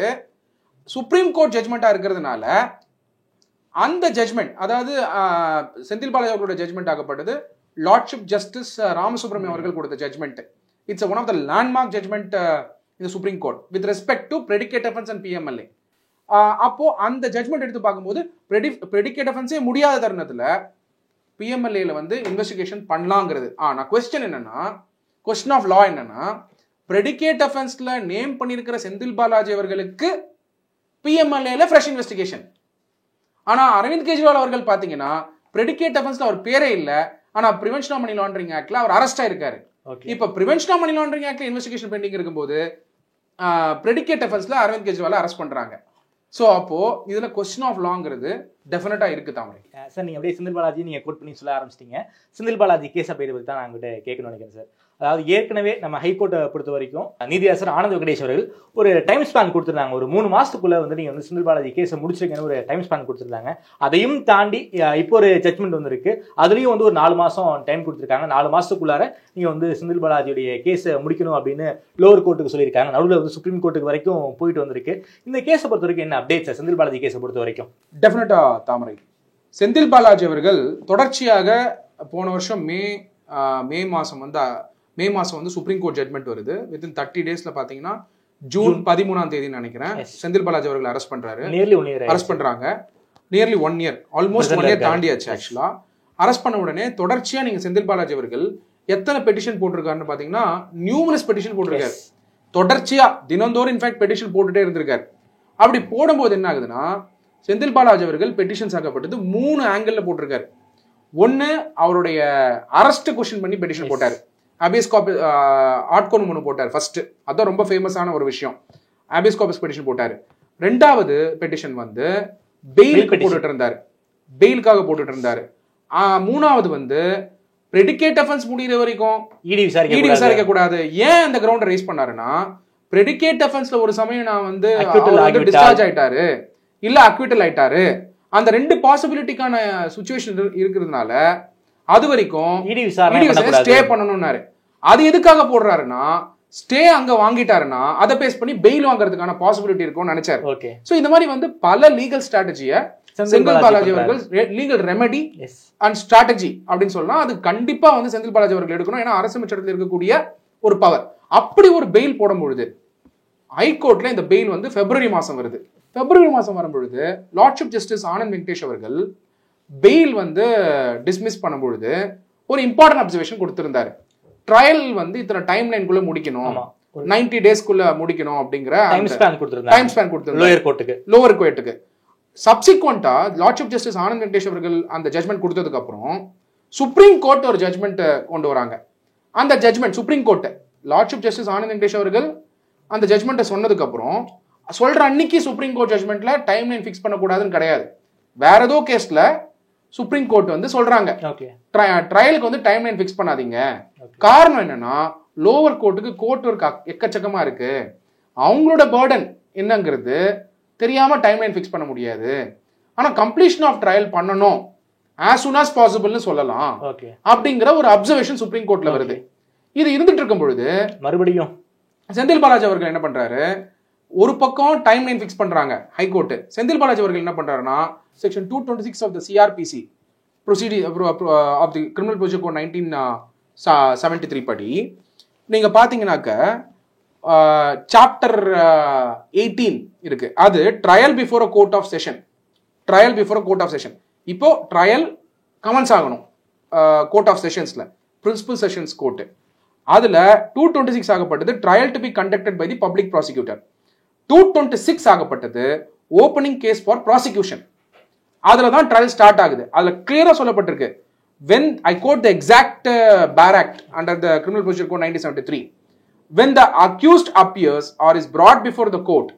சுப்ரீம் கோர்ட் ஜட்மெண்டா இருக்கிறதுனால அந்த ஜட்மெண்ட், அதாவது செந்தில் பாலாஜி அவர்களோட ஜட்மெண்ட் ஆகப்பட்டது லார்ட்ஷிப் ஜஸ்டிஸ் ராமசுப்ரமணியம் அவர்கள் கொடுத்த judgement. It's one of the landmark judgement இந்த supreme court with respect to predicate offense and PMLA. அப்போ அந்த ஜட்மெண்ட் எடுத்து பார்க்கும்போது predicate offense முடியாத தருணத்துல PMLAல வந்து இன்வெஸ்டிகேஷன் பண்ணலாங்கிறது. ஆனா கொஸ்டின் ஆஃப் லா என்னன்னா, predicate offenseல நேம் பண்ணியிருக்கிற செந்தில் பாலாஜி அவர்களுக்கு PMLAல ஃப்ரெஷ் இன்வெஸ்டிகேஷன். ஆனா அரவிந்த் கெஜ்ரிவால் அவர்கள் பாத்தீங்கன்னா predicate offenseல அவர் பேரே இல்ல, ஆனா பிரிவென்ஷன் ஆஃப் மணி லாண்டரிங் ஆக்ட்ல அவர் அரெஸ்ட் ஆயிருக்காரு. இப்ப பிரிவென்ஷன் ஆஃப் மணி லாண்டரிங் ஆக்ட்ல இன்வெஸ்டிகேஷன் பெண்டிங் இருக்கும்போது predicate offenseல அரவிந்த் கெஜ்ரிவால் அரெஸ்ட் பண்றாங்க. ஸோ அப்போ இதுல கொஸ்டின் ஆஃப் லாங்கிறது டெஃபினட்டா இருக்கு தாமரை. சார் நீங்க அப்படியே செந்தில் பாலாஜி நீங்க கோட் பண்ணி சொல்ல ஆரம்பிச்சிட்டீங்க. செந்தில் பாலாஜி கேஸ் அப்டேட் பற்றி தான் நான் உங்ககிட்ட கேட்கணும்னு நினைக்கிறேன் சார். அதாவது ஏற்கனவே நம்ம ஹைகோர்ட்டை பொறுத்த வரைக்கும் நீதியரசர் ஆனந்த் வெங்கடேஷ் அவர்கள் ஒரு டைம் ஸ்பேன் கொடுத்துருந்தாங்க. ஒரு 3 மாசத்துக்குள்ள வந்து நீங்க வந்து செந்தில் பாலாஜி கேஸை முடிச்சிருக்கேன்னு ஒரு டைம் ஸ்பேன் கொடுத்துருந்தாங்க. அதையும் தாண்டி இப்போ ஒரு ஜட்மெண்ட் வந்திருக்கு. அதுலயும் வந்து ஒரு 4 மாசம் டைம் கொடுத்துருக்காங்க. 4 மாசத்துக்குள்ளார நீங்க வந்து செந்தில் பாலாஜியுடைய கேஸை முடிக்கணும் அப்படின்னு லோவர் கோர்ட்டுக்கு சொல்லியிருக்காங்க. நடுவில் வந்து சுப்ரீம் கோர்ட்டுக்கு வரைக்கும் போயிட்டு வந்திருக்கு. இந்த கேஸை பொறுத்த வரைக்கும் என்ன அப்டேட் சார் செந்தில் பாலாஜி கேஸை பொறுத்த வரைக்கும்? டெஃபினட்டா தாமரை, செந்தில் பாலாஜி அவர்கள் தொடர்ச்சியாக போன வருஷம் மே மாசம் வந்து சுப்ரீம் கோர்ட் ஜட்மெண்ட் வருது. வித்தின் 30 டேஸ்ல பாத்தீங்கன்னா ஜூன் 13ஆம் தேதி நினைக்கிறேன் செந்தில் பாலாஜி அவர்கள் அரெஸ்ட் பண்றாங்க. நியர்லி 1 இயர், ஆல்மோஸ்ட் 1 இயர் தாண்டியாச்சு. ஆக்சுவலா அரெஸ்ட் பண்ண உடனே தொடர்ச்சியா நீங்க செந்தில் பாலாஜி அவர்கள் எத்தனை பெட்டிஷன் போட்டிருக்காருன்னு பாத்தீங்கன்னா நியூமரஸ் பெட்டிஷன் போட்டிருக்காரு. தொடர்ச்சியா தினந்தோறும் இன்ஃபேக்ட் பெட்டிஷன் போட்டுட்டே இருந்திருக்காரு. அப்படி போடும்போது என்ன ஆகுதுன்னா, செந்தில் பாலாஜி அவர்கள் பெட்டிஷன்ஸ் ஆகப்பட்டது 3 ஆங்கிள் போட்டிருக்காரு. ஒன்னு அவருடைய அரெஸ்ட் கொஸ்டின் பண்ணி பெட்டிஷன் போட்டாரு. அபியஸ் கார்பஸ் ஆட்கோன் ஒன்று போட்டார் ஃபர்ஸ்ட். அதான் ரொம்ப ஃபேமஸான ஒரு விஷயம். அபியஸ் கார்பஸ் பெட்டிஷன் போட்டாரு. 2வது பெட்டிஷன் வந்து பெயிலுக்கு போட்டுட்டு இருந்தாரு, பெயிலுக்காக போட்டுட்டு இருந்தாரு. 3வது வந்து predicate offense முடிகிற வரைக்கும் இடி விசாரிக்க கூடாது. ஏன் அந்த கிரவுண்டை ரைஸ் பண்ணாருன்னா, predicate offenseல ஒரு சமயம் நான் வந்து டிஸ்சார்ஜ் ஆயிட்டாரு இல்ல அக்விட்டல் ஆயிட்டாரு, அந்த 2 பாசிபிலிட்டிக்கான சிச்சுவேஷன் இருக்கிறதுனால அது வரைக்கும் ஸ்டே பண்ணணும்னாரு. அது எதுக்காக போடுறாருன்னா, ஸ்டே அங்க வாங்கிட்டாருன்னா அதை பேஸ் பண்ணி பெயில் வாங்குறதுக்கான பாசிபிலிட்டி இருக்கும்னு நினைச்சாரு. சோ இந்த மாதிரி வந்து பல லீகல் ஸ்ட்ராட்டஜியை செந்தில் பாலாஜி அவர்கள் லீகல் ரெமெடி அண்ட் ஸ்ட்ராட்டஜி அப்படின்னு சொல்லலாம். அது கண்டிப்பா வந்து செந்தில் பாலாஜி அவர்கள் எடுக்கணும். ஏன்னா அரசு சட்டத்தில் இருக்கக்கூடிய ஒரு பவர். அப்படி ஒரு பெயில் போடும் பொழுது ஹைகோர்ட்ல இந்த பெயில் வந்து பிப்ரவரி மாசம் வருது. பிப்ரவரி மாசம் வரும்பொழுது லார்ட்ஷிப் ஜஸ்டிஸ் ஆனந்த் வெங்கடேஷ் அவர்கள் பெயில் வந்து டிஸ்மிஸ் பண்ணும் பொழுது ஒரு இம்பார்ட்டன்ட் அப்சர்வேஷன் கொடுத்திருந்தாரு. ட்ரையல் வந்து இத்தனை டைம் லைன்குள்ள முடிக்கணும், 90 டேஸ்க்குள்ள முடிக்கணும் அப்படிங்கிற டைம் ஸ்பேன் கொடுத்திருந்தாரு லோவர் கோர்ட்டுக்கு. சப்சிக்வெண்டா லார்ட்ஷிப் ஜஸ்டிஸ் ஆனந்த் வெங்கடேஷ் அவர்கள் அந்த ஜட்மெண்ட் கொடுத்ததுக்கு அப்புறம் சுப்ரீம் கோர்ட் ஒரு ஜட்மெண்ட் கொண்டு வராங்க. அந்த judgement supreme court lordship justice Anand Venkatesh அவர்கள் அந்த ஜட்மெண்ட்டை சொன்னதுக்கு அப்புறம் சொல்ற அன்னைக்கு சுப்ரீம் கோர்ட் ஜட்மெண்ட்ல டைம் லைன் ஃபிக்ஸ் பண்ணக்கூடாதுன்னு கிடையாது. வேற ஏதோ கேஸ்ல சுப்ரீம் கோர்ட் வந்து சொல்றாங்க ட்ரையலுக்கு வந்து டைம் லைன் ஃபிக்ஸ் பண்ணாதீங்க. காரணம் என்னன்னா, லோவர் கோர்ட்டுக்கு கோர்ட் ஒர்க் எக்கச்சக்கமா இருக்கு, அவங்களோட பர்டன் என்னங்கிறது தெரியாம டைம் லைன் ஃபிக்ஸ் பண்ண முடியாது. ஆனா கம்ப்ளீஷன் ஆஃப் ட்ரையல் பண்ணணும் as soon as possible சொல்லலாம் அப்படிங்கிற ஒரு அப்சர்வேஷன் சுப்ரீம் கோர்ட்ல வருது. இது இருந்துட்டு இருக்கும் பொழுது மறுபடியும் செந்தில் பாலாஜி அவர்கள் என்ன பண்றாரு, ஒரு பக்கம் டைம் லைன் ஃபிக்ஸ் பண்றாங்க ஹைகோர்ட். செந்தில் பாலாஜி அவர்கள் என்ன பண்றாருன்னா, section 226 of the CRPC of the criminal procedure code 1973 படி நீங்க பாத்தீங்கன்னாக்க சாப்டர் 18 இருக்கு. அது trial before a court of session. Trial before a court of session. இப்போ ட்ரையல் கமென்ஸ் ஆகணும் கோர்ட் ஆஃப் செஷன்ஸ்ல, பிரின்சிபல் செஷன்ஸ் கோர்ட். அதுல 226 ஆகப்பட்டது trial to be conducted by the public prosecutor. 226 ஆகப்பட்டது ஓப்பனிங் கேஸ் ஃபார் ப்ராசிக்யூஷன். அதுல தான் trial start ஆகுது. அதுல கிளியரா சொல்லப்பட்டிருக்கு, when I quote the exact bar act under the criminal procedure code 1973, when the accused appears or is brought before the court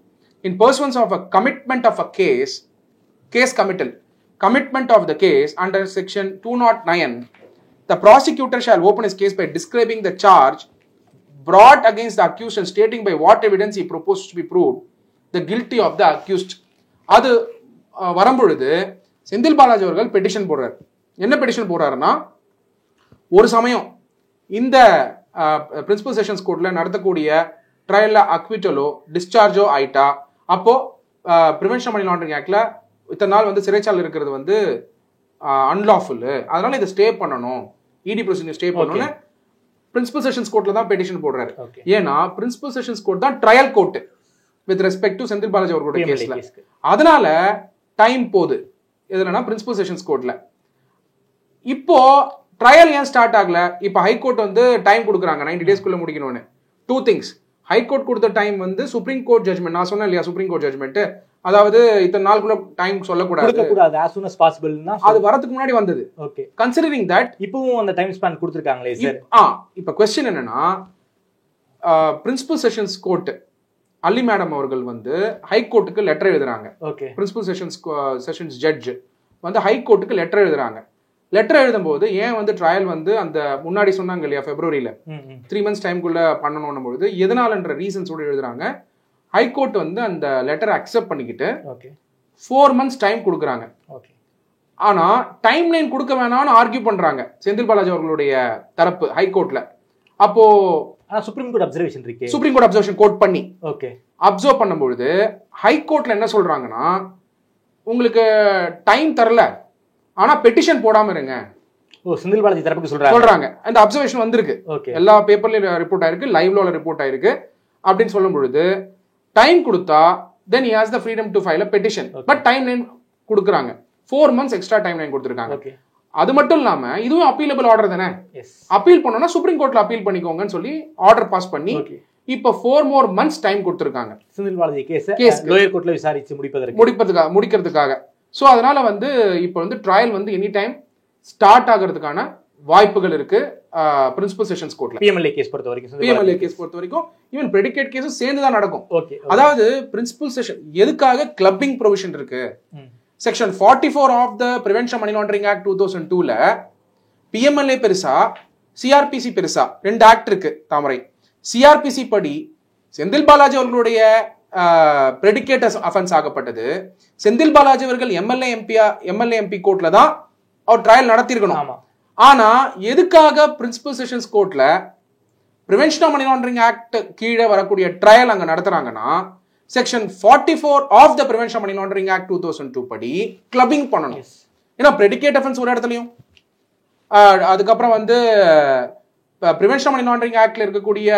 in pursuance of a commitment of a case commitment of the case under section 209, the prosecutor shall open his case by describing the charge brought against the accused and stating by what evidence he proposed to be proved the guilty of the accused. அது வரும்பொழுது செந்தில் பாலாஜி அவர்கள் petition போடுறாரு. என்ன petition போடுறாருன்னா, ஒரு சமயம் இந்த principal sessions கோர்ட்ல நடத்தக்கூடிய ட்ரையல்ல அக்விட்டலோ டிஸ்சார்ஜோ ஆயிட்டா, அப்போ பிரிவென்ஷன் மணி லாண்டரிங் ஆக்ட்ல இத்தனை நாள் வந்து சிறைச்சாலை இருக்கிறது வந்து அன்லாஃபுல், அதனால இதை ஸ்டே பண்ணணும், இடி ப்ரொசீஜர் ஸ்டே பண்ணணும்னு பிரின்சிபல் செஷன்ஸ் கோர்ட்ல தான் பெட்டிஷன் போடுறாரு. ஏன்னா பிரின்சிபல் செஷன்ஸ் கோர்ட் தான் trial court with respect to Senthil Balaji அவர்களுடைய கேஸ்ல. அதனால டைம் போகுது எதுனா பிரின்சிபல் செஷன்ஸ் கோர்ட்ல. இப்போ ட்ரையல் ஏன் ஸ்டார்ட் ஆகல? இப்போ ஹைகோர்ட் வந்து டைம் கொடுக்குறாங்க 90 டேஸ்க்குள்ள முடிக்கணும்னு. டூ திங்ஸ், ஹைகோர்ட் கொடுத்த டைம் வந்து சுப்ரீம் கோர்ட் ஜட்மெண்ட், நான் சொன்னேன் இல்லையா சுப்ரீம் கோர்ட் ஜட்மெண்ட், அதாவது இத்தனை நாளுக்குள்ள டைம் சொல்லக்கூடாது, as soon as possible னா அது வரதுக்கு முன்னாடி வந்தது. ஓகே, கன்சிடரிங் தட் இப்பவும் அந்த டைம் ஸ்பான் கொடுத்திருக்காங்களே சார். இப்போ क्वेश्चन என்னன்னா, பிரின்சிபல் செஷன்ஸ் கோர்ட் அல்லி மேடம் அவர்கள் வந்து ஹைகோர்ட்டுக்கு லெட்டர் எழுதுறாங்க. ஓகே, பிரின்சிபல் செஷன்ஸ் ஜட்ஜ் வந்து ஹைகோர்ட்டுக்கு லெட்டர் எழுதுறாங்க. லெட்டர் எழுதும்போது ஏன் வந்து ட்ரையல் வந்து அந்த முன்னாடி சொன்னாங்க இல்லையா பிப்ரவரியில 3 months டைம்குள்ள பண்ணணும் பொழுது எதனாலன்ற ரீசன்ஸோட எழுதுறாங்க. ஹைகோர்ட் வந்து அந்த லெட்டர் அக்செப்ட் பண்ணிக்கிட்டு 4 months டைம் கொடுக்குறாங்க. ஆனா டைம் லைன் கொடுக்க வேணாம்னு ஆர்கியூ பண்றாங்க செந்தில் பாலாஜி அவர்களுடைய தரப்பு ஹைகோர்ட்ல. அப்போ சுப்ரீம் கோர்ட் அப்சர்வேஷன் இருக்கு, சுப்ரீம் கோர்ட் அப்சர்வேஷன் கோர்ட் பண்ணி அப்சர்வ் பண்ணும்பொழுது ஹைகோர்ட்ல என்ன சொல்றாங்கன்னா, உங்களுக்கு டைம் தரல ஆனா பெட்டிஷன் போடாம இருங்க. செந்தில் பாலாஜி தரப்புக்கு சொல்றாங்க. அந்த அப்சர்வேஷன் வந்திருக்கு, எல்லா பேப்பர்லயும் ரிப்போர்ட் ஆயிருக்கு, லைவ்ல ரிப்போர்ட் ஆயிருக்கு. அப்படின்னு சொல்லும் பொழுது டைம் கொடுத்தா then he has the freedom to file a petition. But time line கொடுக்குறாங்க, 4 months எக்ஸ்ட்ரா டைம் லைன் கொடுத்துருக்காங்க. அது மட்டும் இல்லாம இதுவும் அப்பீலபிள் ஆர்டர் தானே, அப்பீல் பண்ணோம்னா சுப்ரீம் கோர்ட்ல அப்பீல் பண்ணிக்கோங்கன்னு சொல்லி ஆர்டர் பாஸ் பண்ணி இப்போ 4 more months டைம் கொடுத்துருக்காங்க செந்தில் பாலாஜி கேஸ் லோயர் கோர்ட்ல விசாரிச்சு முடிக்கிறதுக்காக. ஸோ அதனால வந்து இப்போ வந்து ட்ரையல் வந்து எனி டைம் ஸ்டார்ட் ஆகிறதுக்கான வாய்ப்புகள் இருக்கு பிரின்சிபல் செஷன்ஸ் கோர்ட்ல. பிஎம்எல்ஏ கேஸ் பொறுத்த வரைக்கும் ஈவன் பிரெடிகேட் கேஸும் சேர்ந்து தான் நடக்கும். அதாவது பிரின்சிபல் செஷன் எதுக்காக கிளப்பிங் ப்ரொவிஷன் இருக்கு, section 44 of the prevention money laundering act 2002ல பிஎம்எல்ஏ பெருசா சிஆர்பிசி பெருசா, 2 ஆக்ட் இருக்கு தாமரை. சிஆர்பிசி படி செந்தில் பாலாஜி அவர்களுடைய பிரெடிகேட் அஃபென்ஸ் ஆகப்பட்டது. செந்தில் பாலாஜி அவர்கள் எம்எல்ஏ எம்பி கோர்ட்ல தான் அவர் ட்ரையல் நடத்திருக்கணும். ஆனா எதுக்காக பிரின்சிபல் செஷன்ஸ் கோர்ட்ல prevention of money laundering act கீழே வரக்கூடிய ட்ரையல் அங்க நடத்துறாங்கன்னா, section 44 of the prevention money laundering act 2002 படி கிளப்பிங் பண்ணணும். ஏன்னா பிரெடிகேட் அஃபென்ஸ் ஒரு இடத்துலயும், அதுக்கப்புறம் வந்து பிரிவென்ஷன் மணி லாண்டரிங் ஆக்ட்ல இருக்கக்கூடிய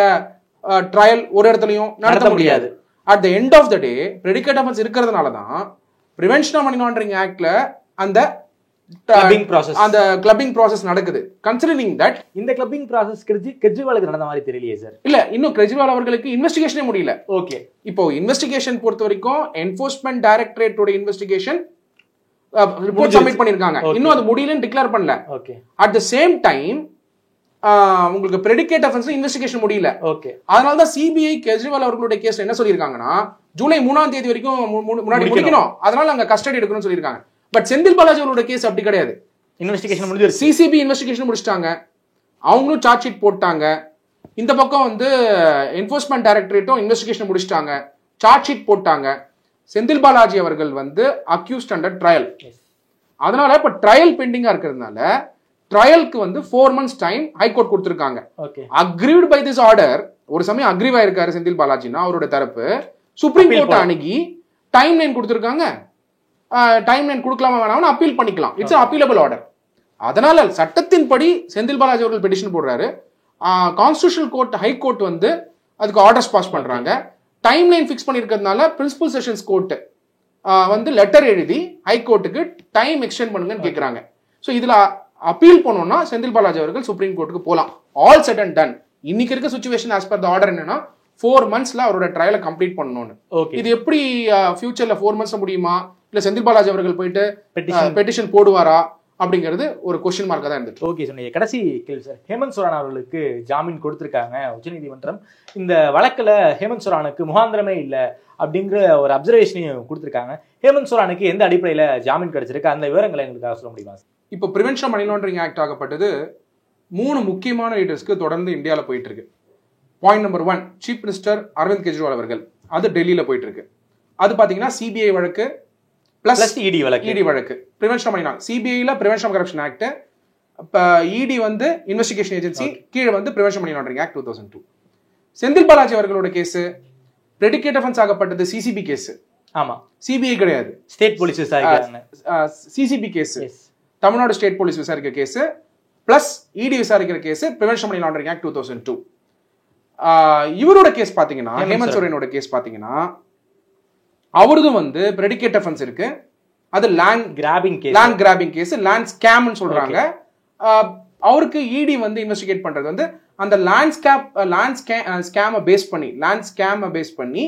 ட்ரையல் ஒரு இடத்துலயும் நடத்த முடியாது. At the end of the day predicate offence இருக்கிறதுனால தான் பிரிவென்ஷன் ஆஃப் மணி லாண்டரிங் ஆக்ட்ல அந்த கிளப்பிங் ப்ராசஸ் நடக்குது. கன்சிடரிங் தட் இந்த கிளப்பிங் ப்ராசஸ் கெஜ்ரிவாலுக்கு நடந்த மாதிரி தெரியலையே சார். இல்ல, இன்னும் கெஜ்ரிவால் அவர்களுக்கு இன்வெஸ்டிகேஷனே முடியல. ஓகே, இப்போ இன்வெஸ்டிகேஷன் பொறுத்த வரைக்கும் என்ஃபோர்ஸ்மென்ட் டைரக்டரேட்டோட இன்வெஸ்டிகேஷன் ரிப்போர்ட் சப்மிட் பண்ணிருக்காங்க, இன்னும் அது முடியலன்னு டிக்ளேர் பண்ணல. Okay, at the same time உங்களுக்கு பிரெடிகேட் அஃபென்ஸ் இன்வெஸ்டிகேஷன் முடியல. ஓகே, அதனால தான் சிபிஐ கெஜ்ரிவால் அவர்களுடைய கேஸ்ல என்ன சொல்லியிருக்காங்கன்னா, ஜூலை 3ஆம் தேதி வரைக்கும் முன்னாடி முடிக்கணும், அதனால அங்க கஸ்டடி எடுக்கணும்னு சொல்லியிருக்காங்க. பட் செந்தில் பாலாஜி அவரோட கேஸ் அப்படி கிடையாது. இன்வெஸ்டிகேஷன் முடிஞ்சு சிசிபி இன்வெஸ்டிகேஷன் முடிச்சிட்டாங்க, அவங்களும் சார்ஜ் ஷீட் போட்டாங்க. இந்த பக்கம் வந்து என்ஃபோர்ஸ்மென்ட் டைரக்டரேட்டும் இன்வெஸ்டிகேஷன் முடிச்சிட்டாங்க, சார்ஜ் ஷீட் போட்டாங்க. செந்தில் பாலாஜி அவர்கள் வந்து அக்யூஸ்ட் அண்டர் ட்ரையல். அதனால இப்ப ட்ரையல் பெண்டிங்கா இருக்கிறதுனால ட்ரையலுக்கு வந்து 4 months டைம் ஹைகோர்ட் கொடுத்திருக்காங்க. அக்ரீவ்ட் பை திஸ் ஆர்டர். ஒரு சமயம் அக்ரீவ் ஆயிருக்காரு செந்தில் பாலாஜினா அவரோட தரப்பு, சுப்ரீம் கோர்ட் அணுகி டைம் லைன் கொடுத்திருக்காங்க. டைம் லைன் கொடுக்கலாமா வேணாம்னு அப்பீல் பண்ணிக்கலாம். It's appealable order. அதனால சட்டத்தின்படி செந்தில் பாலாஜி அவர்கள் பெட்டிஷன் போடுறாரு. கான்ஸ்டிடியூஷனல் கோர்ட் ஹைகோர்ட் வந்து அதுக்கு ஆர்டர்ஸ் பாஸ் பண்றாங்க. டைம் லைன் ஃபிக்ஸ் பண்ணிருக்கிறதுனால பிரின்சிபல் செஷன்ஸ் கோர்ட் வந்து லெட்டர் எழுதி ஹைகோர்ட்டுக்கு டைம் எக்ஸ்டெண்ட் பண்ணுங்கன்னு கேட்கறாங்க. ஸோ இதுல அப்பீல் பண்ணோம்னா செந்தில் பாலாஜி அவர்கள் சுப்ரீம் கோர்ட்டுக்கு போலாம். All set and ton. இன்னைக்கு இருக்க situation as per the order என்னன்னா 4 monthsல அவரோட ட்ரையலை கம்ப்ளீட் பண்ணணும்னு. இது எப்படி ஃபியூச்சர்ல 4 months முடியுமா, இல்ல செந்தில் பாலாஜி அவர்கள் போயிட்டு பெட்டிஷன் போடுவாரா அப்படிங்கிறது ஒரு கொஸ்டின் மார்க்கா தான் இருந்துச்சு. ஓகே, சொன்னீங்க. கடைசி கேள்வி சார், ஹேமந்த் சோரன் அவர்களுக்கு ஜாமீன் கொடுத்திருக்காங்க உச்சநீதிமன்றம். இந்த வழக்குல ஹேமந்த் சோரனுக்கு முகாந்திரமே இல்லை அப்படிங்கிற ஒரு அப்சர்வேஷனையும் கொடுத்திருக்காங்க. ஹேமந்த் சோரனுக்கு எந்த அடிப்படையில ஜாமீன் கிடைச்சிருக்கு, அந்த விவரங்களை எங்களுக்காக சொல்ல முடியுமா? இப்போ பிரிவென்ஷன் மணி லாண்டரிங் ஆக்ட் ஆகப்பட்டது 3 முக்கியமான லீடர்ஸ்க்கு தொடர்ந்து இந்தியாவில் போயிட்டு இருக்கு. Point number 1, chief minister Arvind Kejriwal அவர்கள், அது டெல்லியில் போயிட்டு இருக்கு. அது பார்த்தீங்கன்னா சிபிஐ வழக்கு பிளஸ் இடி வழக்கு, பிரிவென்ஷன் ஆஃப் மணி லாண்டரிங். சிபிஐல prevention of corruption act, ED வந்து இன்வெஸ்டிகேஷன் ஏஜென்சி, கீழே வந்து prevention money laundering act 2002. Senthil Balaji அவர்களோட கேஸ் பிரெடிகேட் அஃபென்ஸ் ஆகப்பட்டது சிசிபி கேஸ். ஆமா, சிபிஐ கிடையாது, ஸ்டேட் போலீஸ் விசாரிக்கிறாங்க. CCB case, Tamil Nadu state police விசாரிக்கிற கேஸ் பிளஸ் இடி விசாரிக்கிற case prevention money laundering act 2002. இவரோட கேஸ் பாத்தீங்கன்னா, ஹேமந்த் சோரனோட கேஸ் பாத்தீங்கன்னா, அவரதும் வந்து பிரெடிகேட் அஃபென்ஸ் இருக்கு. அது லேண்ட் கிராபிங் கேஸ், லேண்ட் ஸ்கேம்னு சொல்றாங்க. அவருக்கு இடி வந்து இன்வெஸ்டிகேட் பண்றது வந்து அந்த லேண்ட் ஸ்கேமை பேஸ் பண்ணி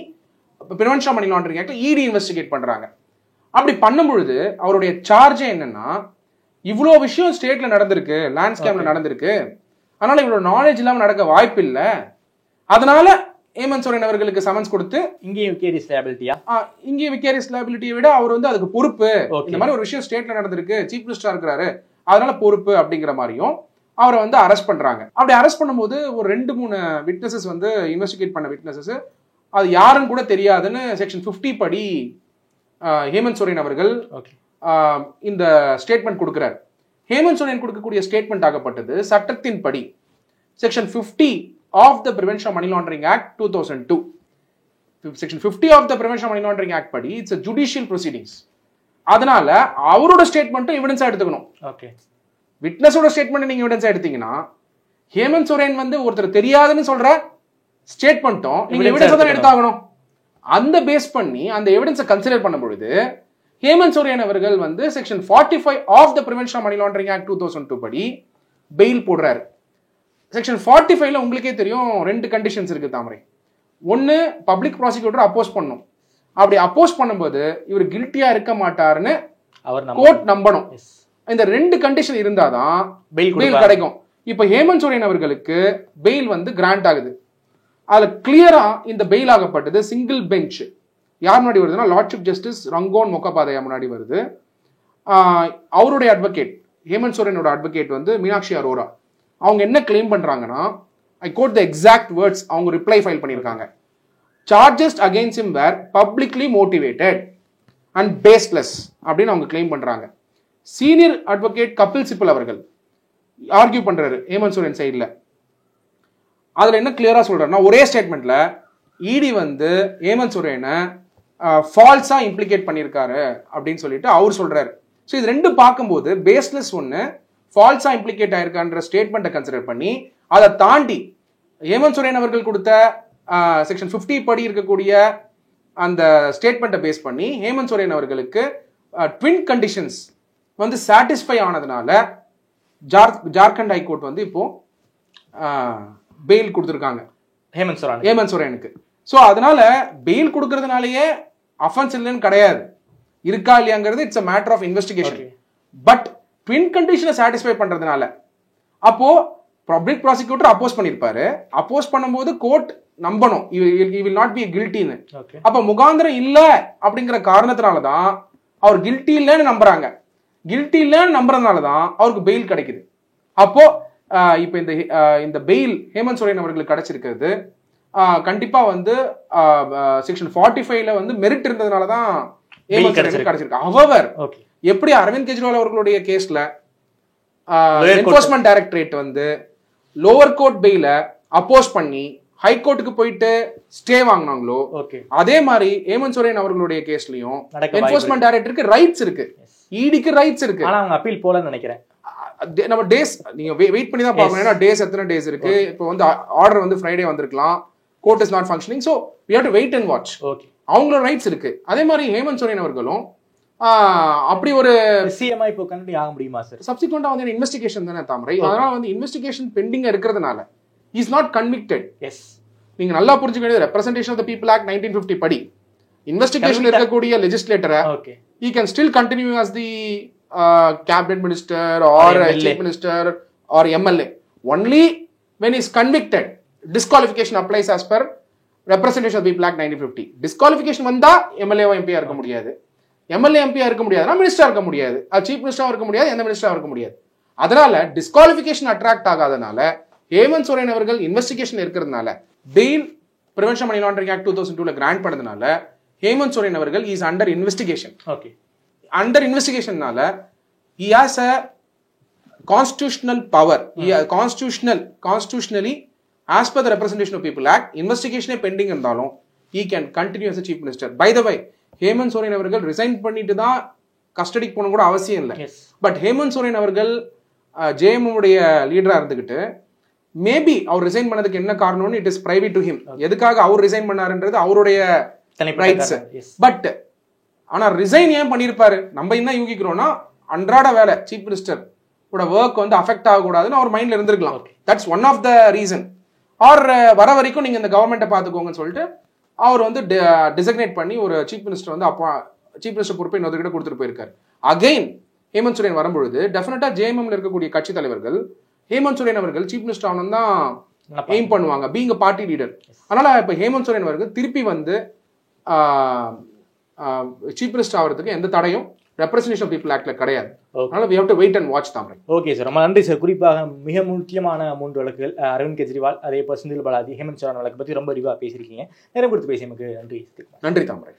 பிரிவென்ஷன் மணி லாண்டரிங் ஆக்ட் இடி இன்வெஸ்டிகேட் பண்றாங்க. அப்படி பண்ணும்பொழுது அவருடைய சார்ஜே என்னன்னா, இவ்வளோ விஷயம் ஸ்டேட்ல நடந்திருக்கு, லேண்ட் ஸ்கேம்ல நடந்திருக்கு, அதனால இவ்வளவு நாலேஜ் இல்லாம நடக்க வாய்ப்பு இல்லை, அதனால ஹேமந்த் சோரன் அவர்களுக்கு சமன்ஸ் கொடுத்து இங்கேயும் விகேரியஸ் லைபிலிட்டியை விட அவர் வந்து அதுக்கு பொறுப்பு, இந்த மாதிரி ஒரு விஷயம் ஸ்டேட்ல நடந்திருக்கு, சீஃப் மினிஸ்டரா இருக்கிறாரு, அதனால பொறுப்பு அப்படிங்கிற மாதிரியும் அவரை வந்து அரெஸ்ட் பண்றாங்க. அப்படி அரெஸ்ட் பண்ணும்போது ஒரு 2-3 விட்னஸஸ் வந்து இன்வெஸ்டிகேட் பண்ண விட்னஸஸ், அது யாருன்னு கூட தெரியாதுன்னு செக்ஷன் 50 படி ஹேமந்த் சோரன் அவர்கள் இந்த ஸ்டேட்மெண்ட் கொடுக்கிறார். ஹேமந்த் சோரன் கொடுக்கக்கூடிய ஸ்டேட்மெண்ட் ஆகப்பட்டது சட்டத்தின் படி section 50 of the Prevention of Money Laundering Act 2002. Section 50 of the Prevention of Money Laundering Act படி it's a judicial proceedings. அதனால அவரோட ஸ்டேட்மெண்ட்டும் எவிடன்ஸா எடுத்துக்கணும். ஓகே, விட்னஸோட ஸ்டேட்மெண்ட் நீங்க எவிடன்ஸா எடுத்தீங்கன்னா, ஹேமந்த் சோரன் வந்து ஒருத்தர் தெரியாதுன்னு சொல்ற ஸ்டேட்மெண்ட்டும் நீங்க எவிடன்ஸா தான் எடுத்தாகணும். அந்த பேஸ் பண்ணி அந்த எவிடன்ஸை கன்சிடர் பண்ணும் பொழுது ஹேமந்த் சோரன் அவர்கள் வந்து section 45 of the Prevention of Money Laundering Act 2002 படி பெயில் போடுறாரு. செக்ஷன் 45ல உங்களுக்கே தெரியும் 2 கண்டிஷன்ஸ் இருக்கு தாமரை. 1, பப்ளிக் ப்ராசிக்யூட்டர் அப்போஸ் பண்ணும். அப்படி அப்போஸ் பண்ணும்போது இவர் கில்ட்டியா இருக்க மாட்டாருன்னு கோர்ட் நம்பணும். இந்த 2 கண்டிஷன் இருந்தாதான் பெயில் கிடைக்கும். இப்ப ஹேமந்த் சோரன் அவர்களுக்கு பெயில் வந்து கிராண்ட் ஆகுது. அதுல கிளியரா இந்த பெயில் ஆகப்பட்டது சிங்கிள் பெஞ்ச். யார் முன்னாடி வருதுன்னா, லார்ட்ஷிப் ஜஸ்டிஸ் ரங்கோன் மொக்கபாதையா முன்னாடி வருது. அவருடைய அட்வொகேட், ஹேமந்த் சோரனோட அட்வொகேட் வந்து மீனாட்சி அரோரா. அவங்க என்ன கிளைம் பண்றாங்கன்னா, I quote the exact words, அவங்க ரிப்ளை ஃபைல் பண்ணியிருக்காங்க. Charges against him were publicly motivated and baseless அப்படின்னு அவங்க கிளைம் பண்றாங்க. சீனியர் அட்வொகேட் கபில் சிபல் அவர்கள் ஆர்கியூ பண்றாரு ஹேமந்த் சோரன் சைட்ல. அதுல என்ன கிளியரா சொல்றாருன்னா, ஒரே ஸ்டேட்மெண்ட்ல இடி வந்து ஹேமந்த் சோரனை ஃபால்ஸா இம்ப்ளிகேட் பண்ணியிருக்காரு அப்படின்னு சொல்லிட்டு அவர் சொல்றாரு. ஸோ இது 2 பார்க்கும்போது பேஸ்லெஸ் ஒன்று, ஃபால்ஸா இம்ப்ளிகேட் ஆயிருக்கான்ற ஸ்டேட்மெண்ட்டை கன்சிடர் பண்ணி, அதை தாண்டி ஹேமந்த் சோரன் அவர்கள் கொடுத்த செக்ஷன் 50 படி இருக்கக்கூடிய அந்த ஸ்டேட்மெண்ட்டை பேஸ் பண்ணி ஹேமந்த் சோரன் அவர்களுக்கு ட்வின் கண்டிஷன்ஸ் வந்து சாட்டிஸ்ஃபை ஆனதுனால ஜார்க்கண்ட் ஹைகோர்ட் வந்து இப்போ பெயில் கொடுத்துருக்காங்க ஹேமந்த் சோரனுக்கு. ஸோ அதனால பெயில் கொடுக்கறதுனாலயே அஃபென்ஸ் இல்லைன்னு கிடையாது, இருக்கா இல்லையாங்கிறது it's a matter of investigation. But twin கண்டிஷனை சாட்டிஸ்ஃபை பண்றதுனால, அப்போ பப்ளிக் ப்ராசிக்யூட்டர் அப்போஸ் பண்ணிருப்பாரு, அப்போஸ் பண்ணும்போது கோர்ட் நம்பணும் he will not be guilty-ன்னு. அப்ப முகாந்திரம் இல்ல அப்படிங்கிற காரணத்தினாலதான் அவர் கில்ட்டி இல்லைன்னு நம்புறாங்க. கில்ட்டி இல்லைன்னு நம்புறதுனாலதான் அவருக்கு பெயில் கிடைக்குது. அப்போ இப்ப இந்த பெயில் ஹேமந்த் சோரன் அவர்களுக்கு கிடைச்சிருக்கிறது கண்டிப்பா வந்து செக்ஷன் 45ல வந்து மெரிட் இருந்ததுனாலதான் ஹேமந்த் சோரனுக்கு கிடைச்சிருக்கு. ஹவவர் எப்படி அரவிந்த் கெஜ்ரிவால் அவர்களுடைய கேஸ்ல என்ஃபோர்ஸ்மெண்ட் டைரக்டரேட் வந்து லோவர் கோர்ட் பெயில அப்போஸ் பண்ணி ஹைகோர்ட்டுக்கு போயிட்டு ஸ்டே வாங்கினாங்களோ, அதே மாதிரி ஹேமந்த் சோரன் அவர்களுடைய கேஸ்லயும் என்ஃபோர்ஸ்மெண்ட் டைரக்டருக்கு ரைட்ஸ் இருக்கு, இடிக்கு ரைட்ஸ் இருக்கு. ஆனா அவங்க அப்பீல் போலன்னு நினைக்கிறேன். நம்ம டேஸ் நீங்க வெயிட் பண்ணி தான் பார்க்கணும். ஏன்னா டேஸ் எத்தனை டேஸ் இருக்கு. இப்போ வந்து ஆர்டர் வந்து ஃப்ரைடே வந்திருக்கலாம், court is not functioning, so we have to wait and watch. அவங்களோட ரைட்ஸ் இருக்கு. அதே மாதிரி ஹேமந்த் சோரன் அவர்களும் அப்படி ஒரு சிஎம்ஐ இப்போ கண்டினியூ ஆக முடியுமா சார்? சப்சிக்வெண்டா வந்து இன்வெஸ்டிகேஷன் தானே தாமரை. அதனால வந்து இன்வெஸ்டிகேஷன் பெண்டிங் இருக்கிறதுனால இஸ் நாட் கன்விக்டட். எஸ், நீங்க நல்லா புரிஞ்சுக்க வேண்டியது representation of the people act 1950 படி இன்வெஸ்டிகேஷன் இருக்கக்கூடிய லெஜிஸ்லேட்டரை he can still continue as the cabinet minister or chief minister or MLA only when he is convicted. Disqualification applies as per representation of the people act 1950. disqualification வந்தா MLA ஓ MP இருக்க முடியாது, MLA MP இருக்க முடியாதுனா மினிஸ்டரா இருக்க முடியாது, chief மினிஸ்டரா இருக்க முடியாது, எந்த மினிஸ்டரா இருக்க முடியாது. அதனால டிஸ்குவாலிஃபிகேஷன் அட்ராக்ட் ஆகாதனால ஹேமந்த் சோரன் அவர்கள் இன்வெஸ்டிகேஷன் இருக்கிறதுனால bail prevention money laundering act 2002 grant பண்ணதுனால ஹேமந்த் சோரன் அவர்கள் is under investigation. Okay, under இன்வெஸ்டிகேஷன்னால he has a constitutional power. Constitutionally, as per the Representation of People Act, investigation pending இருந்தாலும் he can continue as a chief minister. By the way, Hemant Soren அவர்கள் resign பண்ணிட்டு தான் கஸ்டடிக்கு போன கூட அவசியம் இல்லை. But Hemant Soren அவர்கள் ஜேஎம்எம் உடைய லீடரா இருந்துகிட்டு மேபி அவர் ரிசைன் பண்ணதுக்கு என்ன காரணம்னு it is private to him. எதுக்காக அவர் ரிசைன் பண்ணாருன்றது அவருடைய ரைட்ஸ். பட் ஆனா ரிசைன் ஏன் பண்ணிருப்பாரு நம்ம என்ன யூகிக்கிறோம்னா அன்றாட வேலை சீஃப் மினிஸ்டர் கூட ஒர்க் வந்து அஃபெக்ட் ஆகக்கூடாதுன்னு அவர் மைண்ட்ல இருந்திருக்கலாம். That's one of the reason. ஆர் வர வரைக்கும் நீங்க இந்த கவர்மெண்ட்டை பார்த்துக்கோங்கன்னு சொல்லிட்டு அவர் வந்து டிசக்னேட் பண்ணி ஒரு சீஃப் மினிஸ்டர் வந்து அப்போ சீஃப் மினிஸ்டர் பொறுப்பை இன்னொருக்கிட்ட கொடுத்துட்டு போயிருக்காரு. அகைன் ஹேமந்த் சோரன் வரும்பொழுது டெஃபினட்டா ஜேஎம்எம்ல இருக்கக்கூடிய கட்சி தலைவர்கள் ஹேமந்த் சோரன் அவர்கள் சீஃப் மினிஸ்டர் ஆகணும் தான் எய்ம் பண்ணுவாங்க, பீங் பார்ட்டி லீடர். அதனால இப்ப ஹேமந்த் சோரன் அவர்கள் திருப்பி வந்து சீஃப் மினிஸ்டர் ஆகிறதுக்கு எந்த தடையும் ரெப்ரசன்டேஷன் ஆஃப் பீப்புள் ஆக்ட்ல கிடையாது. அதனால we have to wait and watch Thamarai. Okay sir, ரொம்ப நன்றி சார். குறிப்பாக மிக முக்கியமான 3 வழக்குகள் அரவிந்த் கெஜ்ரிவால், அதே போல் செந்தில் பாலாஜி, ஹேமந்த் சோரன் வழக்கு பற்றி ரொம்ப விரிவாக பேசியிருக்கீங்க. நேரம் கொடுத்து பேசியமைக்கு நன்றி. நன்றி தாமரை.